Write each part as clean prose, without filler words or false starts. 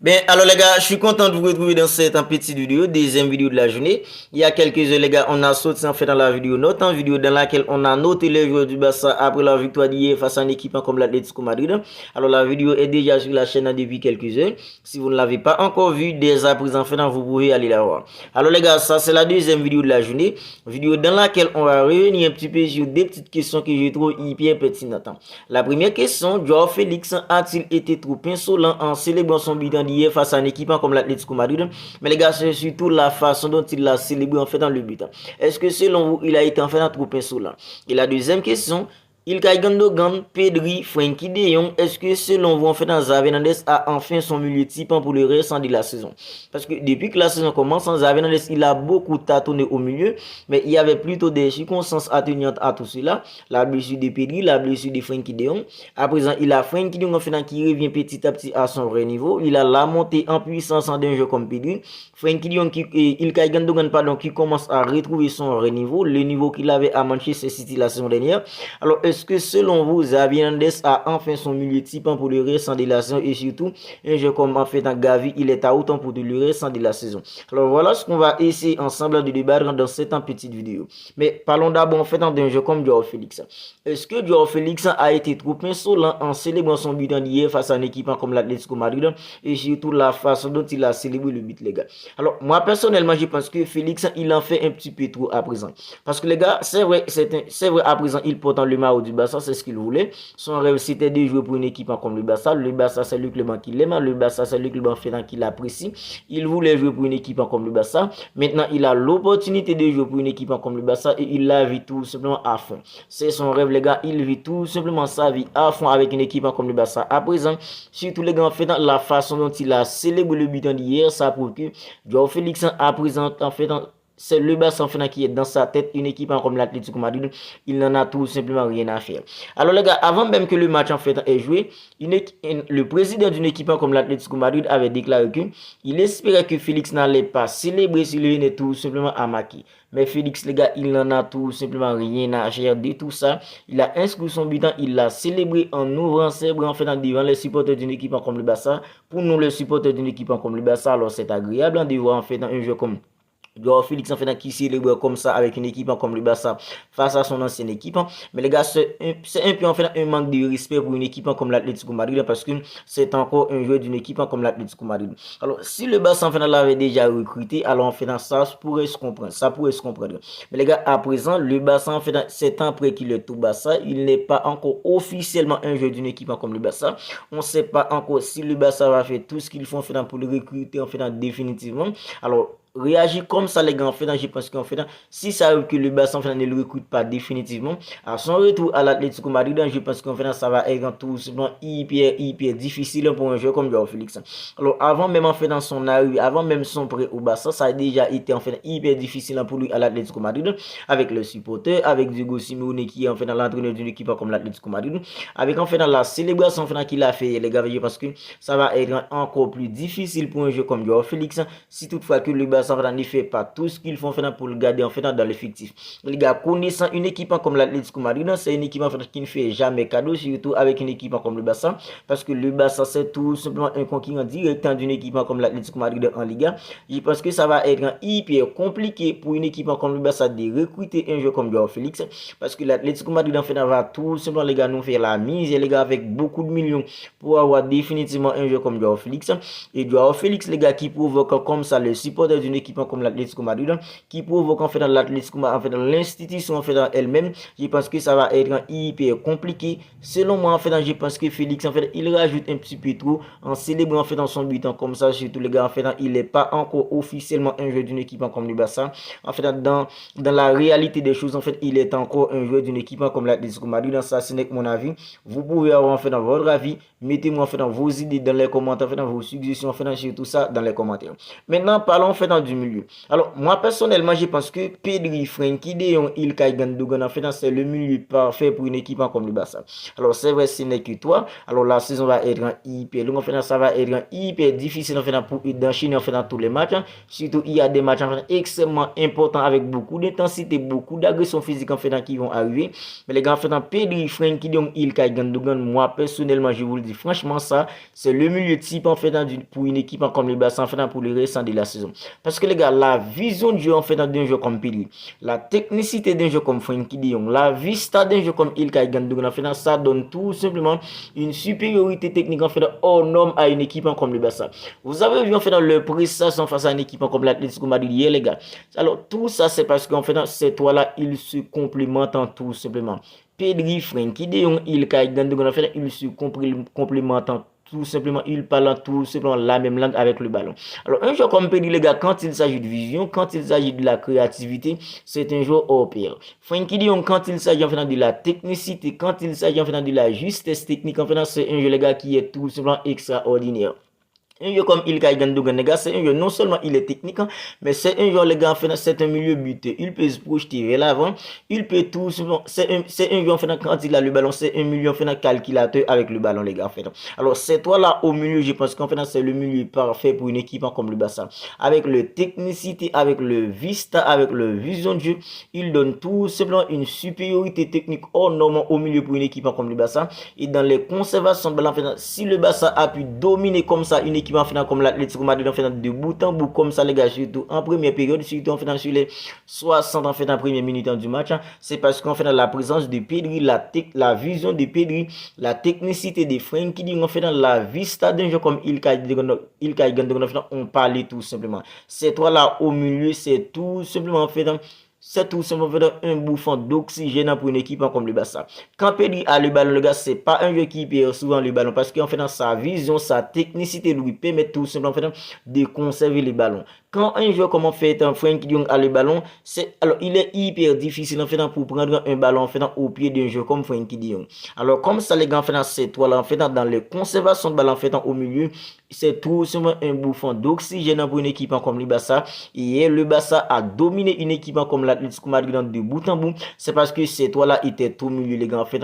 Ben, alors les gars, je suis content de vous retrouver dans cette petite vidéo, deuxième vidéo de la journée. Il y a quelques heures, les gars, on a sauté en fait dans la vidéo, notre vidéo dans laquelle on a noté les joueurs du Barça après la victoire d'hier face à une équipe comme l'Atlético Madrid. Alors la vidéo est déjà sur la chaîne depuis quelques heures. Si vous ne l'avez pas encore vue, dès à présent, vous pouvez aller la voir. Alors les gars, ça c'est la deuxième vidéo de la journée, vidéo dans laquelle on va revenir un petit peu sur des petites questions que je trouve hyper pertinentes. La première question, Joao Félix a-t-il été trop insolent en célébrant son but hier face à une équipe comme l'Atlético Madrid? Mais les gars, c'est surtout la façon dont il l'a célébré en fait dans le but. Est-ce que selon vous, il a été en fait trop insolent? Et la deuxième question, Ilkay Gundogan, Pedri, Frenkie de Jong, est-ce que selon vous, en fait, Xavi Hernandez a enfin son milieu type pour le restant de la saison? Parce que depuis que la saison commence, Xavi Hernandez, il a beaucoup tâtonné au milieu, mais il y avait plutôt des circonstances atténuantes à tout cela. La blessure de Pedri, la blessure de Frenkie de Jong. À présent, il a Frenkie de Jong en fait, qui revient petit à petit à son vrai niveau. Il a la montée en puissance d'un jeu comme Pedri. Frenkie de Jong, Ilkay Gundogan, pardon, qui commence à retrouver son vrai niveau, le niveau qu'il avait à Manchester City la saison dernière. Alors, est-ce que selon vous, Xavi Hernandez a enfin son milieu type pour le restant de la saison et surtout un jeu comme en fait Gavi, il est à autant pour le restant de la saison. Alors voilà ce qu'on va essayer ensemble de débattre dans cette petite vidéo. Mais parlons d'abord en fait d'un jeu comme Joao Félix. Est-ce que Joao Félix a été trop insolent en célébrant son but d'hier face à une équipe comme l'Atlético Madrid et surtout la façon dont il a célébré le but, les gars? Alors moi personnellement, je pense que Félix il en fait un petit peu trop à présent. Parce que les gars, c'est vrai à présent il porte le maillot du Barça, c'est ce qu'il voulait. Son rêve, c'était de jouer pour une équipe comme le Barça. Le Barça, c'est le club qu'il aime. Le Barça, c'est le club qu'il apprécie. Il voulait jouer pour une équipe comme le Barça. Maintenant, il a l'opportunité de jouer pour une équipe comme le Barça et il la vit tout simplement à fond. C'est son rêve, les gars. Il vit tout simplement sa vie à fond avec une équipe comme le Barça. À présent, surtout les gars, en fait, la façon dont il a célébré le but d'hier, ça prouve que Joao Félix, à présent, en fait, c'est le Barça qui est dans sa tête, une équipe comme l'Atlético Madrid, il n'en a tout simplement rien à faire. Alors les gars, avant même que le match en fait est joué, le président d'une équipe comme l'Atlético Madrid avait déclaré qu'il espérait que Félix n'allait pas célébrer s'il venait tout simplement à marquer. Mais Félix, les gars, il n'en a tout simplement rien à faire de tout ça. Il a inscrit son but, il l'a célébré en ouvrant ses bras en fait devant les supporters d'une équipe comme le Barça. Pour nous, les supporters d'une équipe comme le Barça, alors c'est agréable de voir en fait un jeu comme Joao Félix en fait qui célèbre comme ça avec une équipe comme le Barça face à son ancienne équipe. Mais les gars, c'est un peu en fait un manque de respect pour une équipe comme l'Atlético Madrid parce que c'est encore un joueur d'une équipe comme l'Atlético Madrid. Alors, si le Barça en fait l'avait déjà recruté, alors en fait ça pourrait se comprendre. Ça pourrait se comprendre. Mais les gars, à présent, le Barça en fait c'est un prêt qu'il est tout Barça. Il n'est pas encore officiellement un joueur d'une équipe comme le Barça. On ne sait pas encore si le Barça va faire tout ce qu'il faut en fait pour le recruter en fait définitivement. Alors, réagir comme ça les gars en fait je pense qu'en fait si ça arrive que le Barça en fait ne le recrute pas définitivement à son retour à l'Atlético Madrid, je pense qu'en fait ça va être tout simplement hyper difficile pour un joueur comme Joao Félix. Alors avant même en fait dans son arrivée, avant même son prêt au Barça, ça a déjà été en fait hyper difficile pour lui à l'Atlético Madrid avec le supporter, avec Diego Simeone qui est en fait dans l'entraîneur d'une équipe comme l'Atlético Madrid, avec en fait dans la célébration en fait qu'il a fait les gars, parce que ça va être encore plus difficile pour un joueur comme Joao Félix si toutefois que le Barça ne fait pas tout ce qu'ils font pour le garder en fait dans l'effectif. Les gars, connaissant une équipe comme l'Atlético Madrid, c'est une équipe en fait qui ne fait jamais cadeau, surtout avec une équipe comme le Barça, parce que le Barça c'est tout simplement un concurrent direct d'une équipe comme l'Atlético Madrid en Liga. Je pense que ça va être hyper compliqué pour une équipe comme le Barça de recruter un joueur comme Joao Félix, parce que l'Atlético Madrid en fait va tout simplement les gars nous faire la mise les gars avec beaucoup de millions pour avoir définitivement un joueur comme Joao Félix. Et Joao Félix les gars qui provoque comme ça le supporter d'une équipe comme l'Atlético Madrid qui provoque en fait dans l'Atlético Madrid, en fait dans l'institution en fait dans elle-même. Je pense que ça va être hyper compliqué. Selon moi en fait, je pense que Félix en fait il rajoute un petit peu trop en célébrant en fait dans son but comme ça, surtout les gars en fait il n'est pas encore officiellement un joueur d'une équipe comme le Barça. En fait dans la réalité des choses en fait il est encore un joueur d'une équipe comme l'Atlético Madrid. Ça ce n'est que mon avis. Vous pouvez avoir en fait dans votre avis, mettez-moi en fait dans vos idées dans les commentaires, en fait dans vos suggestions en fait sur tout ça dans les commentaires. Maintenant parlons en fait du milieu. Alors, moi, personnellement, je pense que Pedri, Frenkie de Jong, Ilkay Gundogan, en fait, c'est le milieu parfait pour une équipe comme le Barça. Alors, c'est vrai, ce n'est que toi. Alors, la saison va être hyper longue, en fait, ça va être hyper difficile, en fait, pour d'enchaîner, en fait, dans tous les matchs. Surtout, il y a des matchs, en fait, extrêmement importants avec beaucoup d'intensité, beaucoup d'agression physique, en fait, qui vont arriver. Mais les gars, en fait, Pedri, Frenkie de Jong, Ilkay Gundogan, moi, personnellement, je vous le dis, franchement, ça, c'est le milieu type, en fait, pour une équipe comme le Barça, en fait, pour le restant de la saison. Parce que les gars, la vision du jeu en fait d'un jeu comme Pedri, la technicité d'un jeu comme Frenkie de Jong, la vista d'un jeu comme Ilkay Gundogan, en fait, ça donne tout simplement une supériorité technique en fait hors norme à une équipe comme le Barça. Vous avez vu en fait le prestation face à une équipe comme l'Atlético Madrid hier, les gars. Alors tout ça c'est parce qu'en fait ces trois-là ils se complémentent en tout simplement. Pedri, Frenkie de Jong, Ilkay Gundogan, en fait ils se complémentent tout simplement, ils parlent tout simplement la même langue avec le ballon. Alors, un joueur comme Pedri, les gars, quand il s'agit de vision, quand il s'agit de la créativité, c'est un joueur hors pair. Frenkie de Jong, quand il s'agit en fait de la technicité, quand il s'agit en fait de la justesse technique, en fait, c'est un joueur, les gars, qui est tout simplement extraordinaire. Un jeu comme Ilkay Gundogan, les gars, c'est un jeu, non seulement il est technique, mais c'est un jeu, les gars, en fait, c'est un milieu buté. Il peut se projeter vers l'avant, il peut tout simplement, c'est un jeu, en fait, quand il a le ballon, c'est un milieu, en fait, calculateur avec le ballon, les gars, en fait. Alors, c'est toi là au milieu, je pense qu'en fait, c'est le milieu parfait pour une équipe comme le Barça. Avec le technicité, avec le vista, avec le vision de jeu, il donne tout simplement une supériorité technique hors norme au milieu pour une équipe comme le Barça. Et dans les conservations de ballon, en fait, si le Barça a pu dominer comme ça une équipe en finale comme l'Atlético Madrid en finale de bout en bout comme ça les gars, surtout en première période, surtout en finale sur les 60 en finale première minute du match, c'est parce qu'en finale la présence de Pedri, la vision de Pedri, la technicité de Frenkie de Jong, en finale la vista d'un jeu comme Ilkay Gundogan, on parlait tout simplement. C'est toi là au milieu, c'est tout simplement en fait c'est tout simplement un bouffon d'oxygène pour une équipe comme le Barça. Quand Pedri a le ballon, le gars, c'est pas un jeu qui perd souvent le ballon parce qu'en fait, dans sa vision, sa technicité lui permet tout simplement en fait, de conserver le ballon. Quand un joueur comme en fait un Frenkie de Jong a le ballon, alors il est hyper difficile en fait pour prendre un ballon en fait au pied d'un joueur comme Frenkie de Jong. Alors comme ça les gars en fait c'est toi là en fait dans les conservations de ballon en fait au milieu, c'est tout simplement un bouffon d'oxygène pour une équipe comme le Barça. Et le Barça a dominé une équipe comme l'Atlético Madrid de bout en bout. C'est parce que c'est toi là était au milieu les gars en fait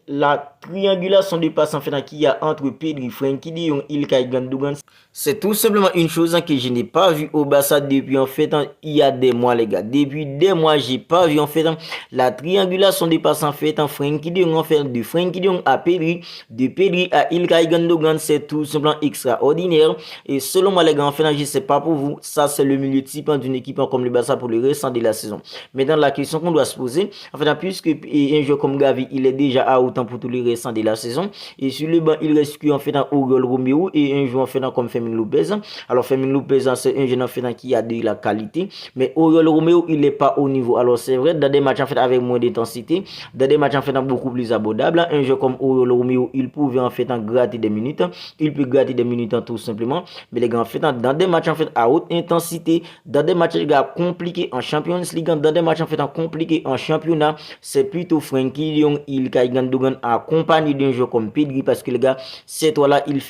la triangulation de passes en fait qu'il y a entre Pedri, Frenkie de Jong, Ilkay Gundogan, c'est tout simplement une chose que je n'ai pas vu au Barça depuis en fait il y a des mois les gars. Depuis des mois j'ai pas vu en fait la triangulation des passes en fait en Frenkie de Jong en fait de Frenkie de Jong à Pedri, de Pedri à Ilkay Gundogan, c'est tout simplement extraordinaire. Et selon moi les gars en fait je sais pas pour vous, ça c'est le milieu type d'une équipe comme le Barça pour le restant de la saison. Mais dans la question qu'on doit se poser en fait puisque un joueur comme Gavi il est déjà à autant pour tout le restant de la saison et sur le banc il reste en fait Oriol Romeu et un joueur en fait comme Fermin Lopez. Alors Fermin Lopez c'est un jeune en fait qui a de la qualité, mais Oriol Romeu il n'est pas au niveau. Alors c'est vrai dans des matchs en fait avec moins d'intensité, dans des matchs en fait beaucoup plus abordables, un jeu comme Oriol Romeu il pouvait en fait gratter des minutes, il peut gratter des minutes tout simplement, mais les gars en fait dans des matchs en fait à haute intensité, dans des matchs les gars compliqués en Champions League, dans des matchs en fait compliqués en championnat, c'est plutôt Frenkie de Jong, Ilkay Gundogan accompagné d'un jeu comme Pedri parce que les gars ces trois là ils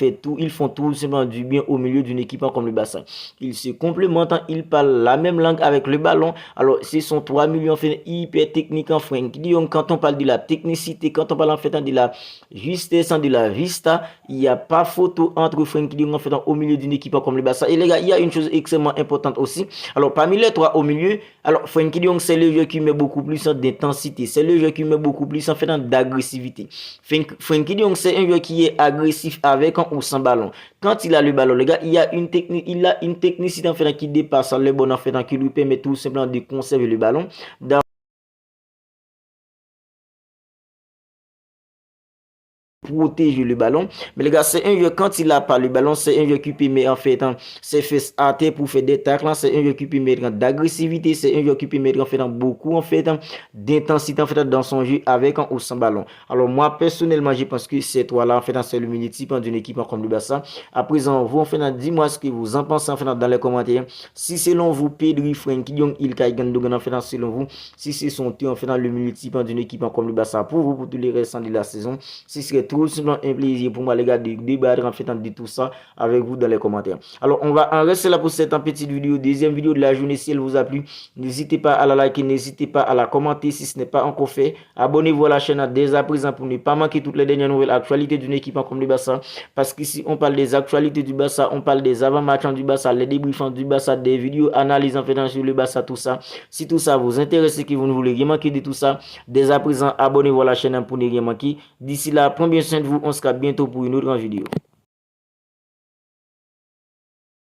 font tout simplement du bien au milieu d'une équipe comme le Barça. Ils se complémentent, ils parlent la même langue avec le ballon. Alors ce sont 3 millions fait hyper techniques en Frenkie de Jong. Quand on parle de la technicité, quand on parle en fait de la justesse, de la vista, il n'y a pas photo entre Frenkie de Jong en fait au milieu d'une équipe comme le Barça. Et les gars, il y a une chose extrêmement importante aussi. Alors parmi les trois au milieu, alors Frenkie de Jong c'est le jeu qui met beaucoup plus d'intensité, c'est le jeu qui met beaucoup plus en fait d'agressivité. Frenkie de Jong c'est un jeu qui est agressif avec ou sans ballon. Quand il a le ballon, les gars, il a une technicité en fait qui dépasse le bon en fait qui lui permet tout simplement de conserver le ballon. Protéger le ballon, mais les gars c'est un jeu quand il a pas le ballon, c'est un jeu qui permet en fait ses fesses à terre pour faire des tacles, c'est un jeu qui permet d'agressivité, c'est un jeu qui permet en fait beaucoup en fait d'intensité en fait dans son jeu avec ou sans ballon. Alors moi personnellement je pense que c'est toi là en fait c'est le milieu type d'une équipe comme le Barça. À présent vous en fait dis-moi ce que vous en pensez en fait dans les commentaires. Si selon vous Pedri, Frenkie de Jong, Ilkay Gundogan en fait selon vous, si c'est son tour en fait le milieu type d'une équipe comme le Barça pour vous pour tous les restants de la saison, si serait tout simplement un plaisir pour moi les gars de débattre en fait de tout ça avec vous dans les commentaires. Alors on va en rester là pour cette petite vidéo, deuxième vidéo de la journée. Si elle vous a plu, n'hésitez pas à la liker, n'hésitez pas à la commenter si ce n'est pas encore fait. Abonnez-vous à la chaîne dès à présent pour ne pas manquer toutes les dernières nouvelles actualités d'une équipe comme le Barça, parce qu'ici on parle des actualités du Barça, on parle des avant-matchs du Barça, les débriefs du Barça, des vidéos analyses en fait sur le Barça, tout ça. Si tout ça vous intéresse et que vous ne voulez rien manquer de tout ça, dès à présent abonnez-vous à la chaîne pour ne rien manquer. D'ici là, prenez bien soin de vous, on se capte bientôt pour une autre vidéo.